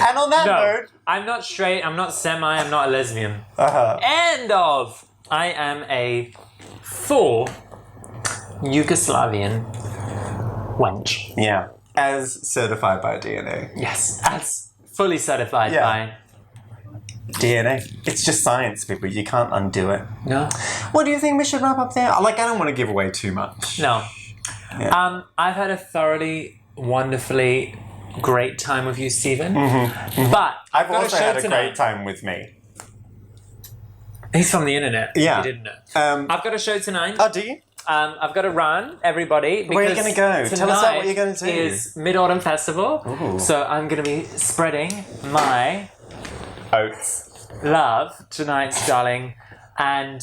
And on that note... I'm not straight, I'm not semi, I'm not a lesbian. End of! I am a full Yugoslavian wench. Yeah. As certified by DNA. Yes, as fully certified by DNA. It's just science, people. You can't undo it. No. What do you think we should wrap up there? Like, I don't want to give away too much. No. Yeah. I've had a thoroughly, wonderfully great time with you, Stephen. But I've also had a great time with me. He's from the internet. Yeah. You didn't know. I've got a show tonight. Oh, do you? I've got to run, everybody. Where are you going to go? Tell us about what you're going to do. Is Mid-Autumn Festival. Ooh. So I'm going to be spreading my oats. Love tonight's darling and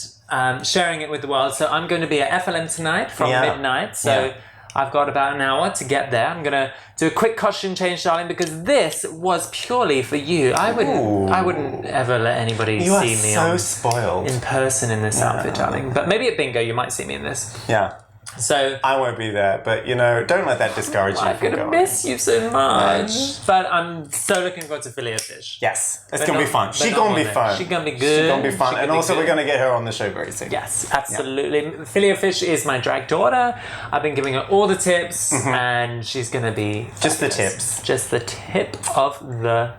sharing it with the world. So I'm going to be at FLM tonight from midnight. So I've got about an hour to get there. I'm going to do a quick costume change, darling, because this was purely for you. I wouldn't ever let anybody see me spoiled in person in this outfit, darling. But maybe at bingo you might see me in this. Yeah. So I won't be there, but don't let that discourage you. I'm going to miss you so much. But I'm so looking forward to Filet of Fish. Yes, it's going to be fun. She's going to be fun. She's going to be good. She's going to be fun. And also we're going to get her on the show very soon. Yes, absolutely. Yeah. Filet of Fish is my drag daughter. I've been giving her all the tips and she's going to be fabulous. Just the tips. Just the tip of the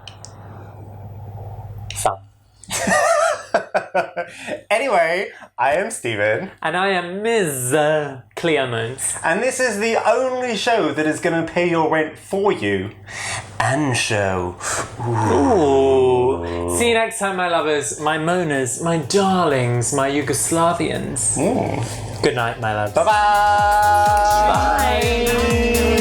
thumb. Anyway, I am Stephen. And I am Ms. Cleo Moans. And this is the only show that is going to pay your rent for you. And show. Ooh. See you next time, my lovers, my moaners, my darlings, my Yugoslavians. Ooh. Good night, my loves. Bye-bye. Bye.